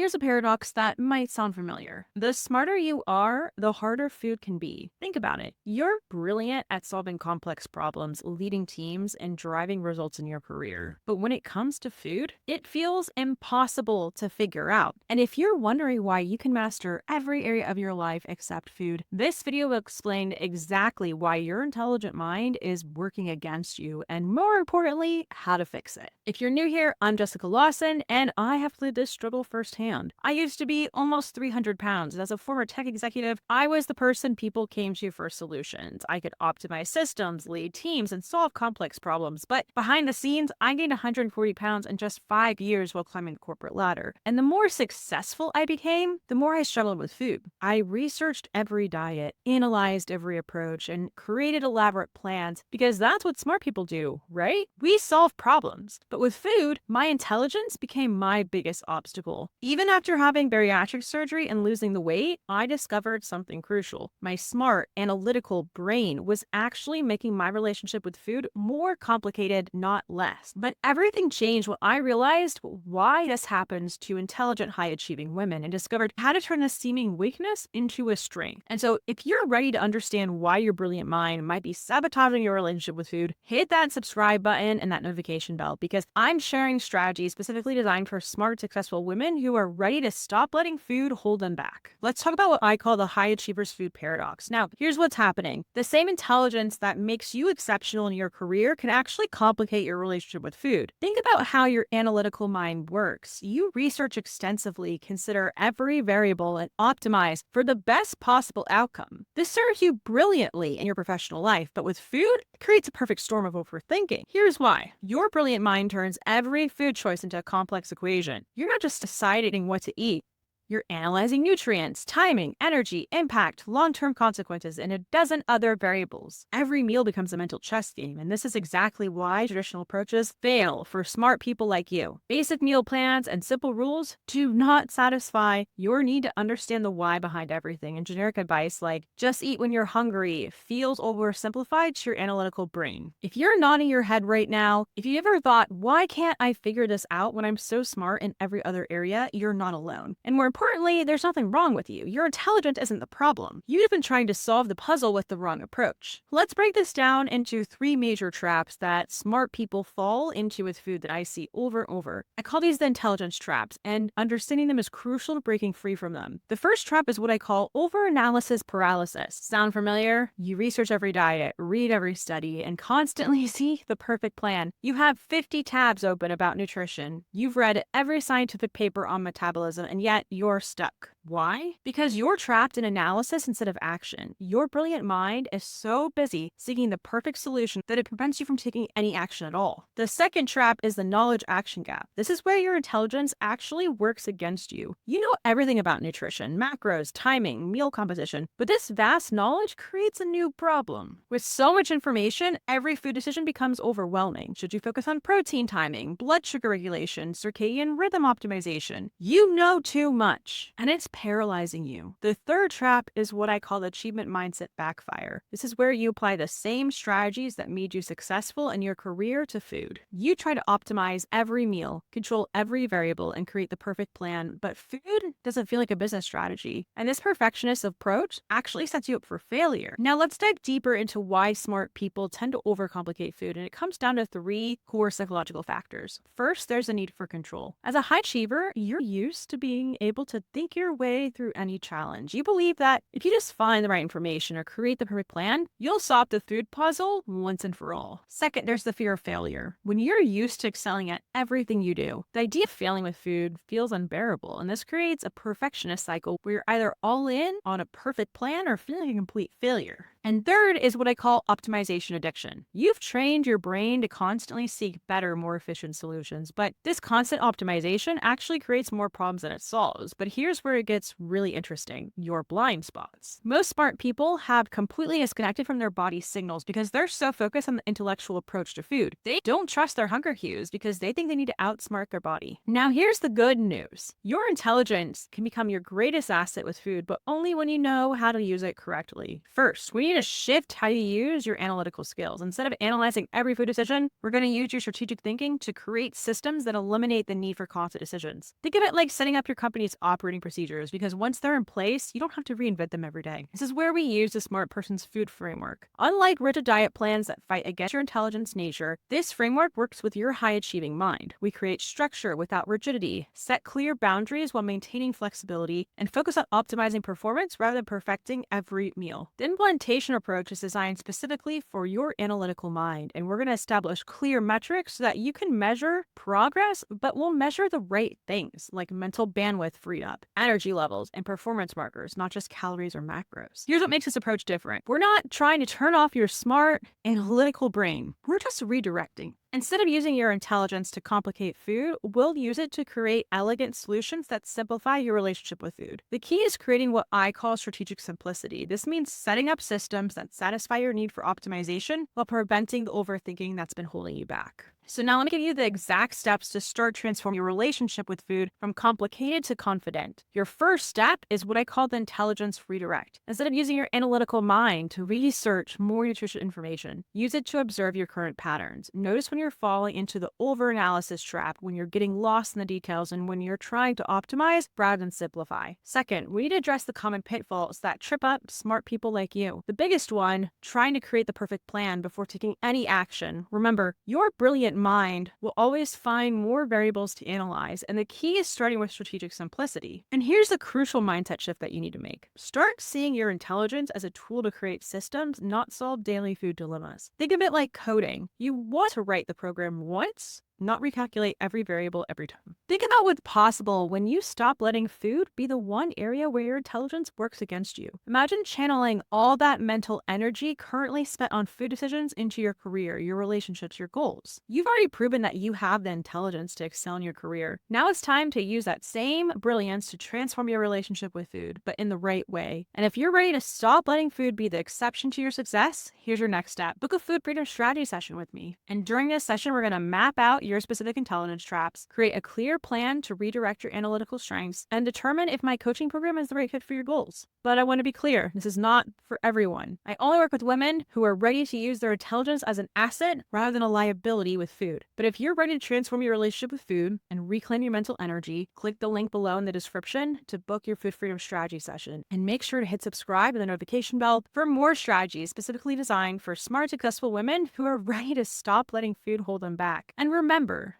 here's a paradox that might sound familiar. The smarter you are, the harder food can be. Think about it. You're brilliant at solving complex problems, leading teams, and driving results in your career. But when it comes to food, it feels impossible to figure out. And if you're wondering why you can master every area of your life except food, this video will explain exactly why your intelligent mind is working against you, and more importantly, how to fix it. If you're new here, I'm Jessica Lawson, and I have lived this struggle firsthand. I used to be almost 300 pounds, and as a former tech executive, I was the person people came to for solutions. I could optimize systems, lead teams, and solve complex problems, but behind the scenes, I gained 140 pounds in just 5 years while climbing the corporate ladder. And the more successful I became, the more I struggled with food. I researched every diet, analyzed every approach, and created elaborate plans because that's what smart people do, right? We solve problems. But with food, my intelligence became my biggest obstacle. Even after having bariatric surgery and losing the weight, I discovered something crucial. My smart, analytical brain was actually making my relationship with food more complicated, not less. But everything changed when I realized why this happens to intelligent, high-achieving women and discovered how to turn a seeming weakness into a strength. And so if you're ready to understand why your brilliant mind might be sabotaging your relationship with food, hit that subscribe button and that notification bell, because I'm sharing strategies specifically designed for smart, successful women who are ready to stop letting food hold them back. Let's talk about what I call the high achievers food paradox. Now, here's what's happening. The same intelligence that makes you exceptional in your career can actually complicate your relationship with food. Think about how your analytical mind works. You research extensively, consider every variable, and optimize for the best possible outcome. This serves you brilliantly in your professional life, but with food, it creates a perfect storm of overthinking. Here's why. Your brilliant mind turns every food choice into a complex equation. You're not just deciding what to eat. You're analyzing nutrients, timing, energy, impact, long-term consequences, and a dozen other variables. Every meal becomes a mental chess game, and this is exactly why traditional approaches fail for smart people like you. Basic meal plans and simple rules do not satisfy your need to understand the why behind everything, and generic advice like just eat when you're hungry feels oversimplified to your analytical brain. If you're nodding your head right now, if you ever thought, why can't I figure this out when I'm so smart in every other area, you're not alone. And more importantly, there's nothing wrong with you. Your intelligence isn't the problem. You've been trying to solve the puzzle with the wrong approach. Let's break this down into 3 major traps that smart people fall into with food that I see over and over. I call these the intelligence traps, and understanding them is crucial to breaking free from them. The first trap is what I call overanalysis paralysis. Sound familiar? You research every diet, read every study, and constantly seek the perfect plan. You have 50 tabs open about nutrition. You've read every scientific paper on metabolism, and yet you're stuck. Why? Because you're trapped in analysis instead of action. Your brilliant mind is so busy seeking the perfect solution that it prevents you from taking any action at all. The second trap is the knowledge action gap. This is where your intelligence actually works against you. You know everything about nutrition, macros, timing, meal composition, but this vast knowledge creates a new problem. With so much information, every food decision becomes overwhelming. Should you focus on protein timing, blood sugar regulation, circadian rhythm optimization? You know too much, and it's paralyzing you. The third trap is what I call the achievement mindset backfire. This is where you apply the same strategies that made you successful in your career to food. You try to optimize every meal, control every variable, and create the perfect plan, but food doesn't feel like a business strategy. And this perfectionist approach actually sets you up for failure. Now let's dive deeper into why smart people tend to overcomplicate food, and it comes down to 3 core psychological factors. First, there's a need for control. As a high achiever, you're used to being able to think your way through any challenge. You believe that if you just find the right information or create the perfect plan, you'll solve the food puzzle once and for all. Second, there's the fear of failure. When you're used to excelling at everything you do, the idea of failing with food feels unbearable, and this creates a perfectionist cycle where you're either all in on a perfect plan or feeling a complete failure. And third is what I call optimization addiction. You've trained your brain to constantly seek better, more efficient solutions, but this constant optimization actually creates more problems than it solves. But here's where it gets gets really interesting: your blind spots. Most smart people have completely disconnected from their body signals because they're so focused on the intellectual approach to food. They don't trust their hunger cues because they think they need to outsmart their body. Now, here's the good news: your intelligence can become your greatest asset with food, but only when you know how to use it correctly. First, we need to shift how you use your analytical skills. Instead of analyzing every food decision, we're going to use your strategic thinking to create systems that eliminate the need for constant decisions. Think of it like setting up your company's operating procedures, because once they're in place, you don't have to reinvent them every day. This is where we use the smart person's food framework. Unlike rigid diet plans that fight against your intelligence nature, this framework works with your high-achieving mind. We create structure without rigidity, set clear boundaries while maintaining flexibility, and focus on optimizing performance rather than perfecting every meal. The implementation approach is designed specifically for your analytical mind, and we're going to establish clear metrics so that you can measure progress, but we'll measure the right things like mental bandwidth freed up, energy levels, and performance markers, not just calories or macros. Here's what makes this approach different: we're not trying to turn off your smart, analytical brain. We're just redirecting. Instead of using your intelligence to complicate food, we'll use it to create elegant solutions that simplify your relationship with food. The key is creating what I call strategic simplicity. This means setting up systems that satisfy your need for optimization while preventing the overthinking that's been holding you back. So now let me give you the exact steps to start transforming your relationship with food from complicated to confident. Your first step is what I call the intelligence redirect. Instead of using your analytical mind to research more nutrition information, use it to observe your current patterns. Notice when you're falling into the over-analysis trap, when you're getting lost in the details, and when you're trying to optimize rather than simplify. Second, we need to address the common pitfalls that trip up smart people like you. The biggest one: trying to create the perfect plan before taking any action. Remember, your brilliant mind will always find more variables to analyze, and the key is starting with strategic simplicity. And here's the crucial mindset shift that you need to make: start seeing your intelligence as a tool to create systems, not solve daily food dilemmas. Think of it like coding. You want to write the program once, not recalculate every variable every time. Think about what's possible when you stop letting food be the one area where your intelligence works against you. Imagine channeling all that mental energy currently spent on food decisions into your career, your relationships, your goals. You've already proven that you have the intelligence to excel in your career. Now it's time to use that same brilliance to transform your relationship with food, but in the right way. And if you're ready to stop letting food be the exception to your success, here's your next step: book a food freedom strategy session with me. And during this session, we're going to map out your specific intelligence traps, create a clear plan to redirect your analytical strengths, and determine if my coaching program is the right fit for your goals. But I want to be clear, this is not for everyone. I only work with women who are ready to use their intelligence as an asset rather than a liability with food. But if you're ready to transform your relationship with food and reclaim your mental energy, click the link below in the description to book your food freedom strategy session. And make sure to hit subscribe and the notification bell for more strategies specifically designed for smart, successful women who are ready to stop letting food hold them back. And remember,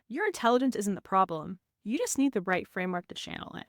your intelligence isn't the problem. You just need the right framework to channel it.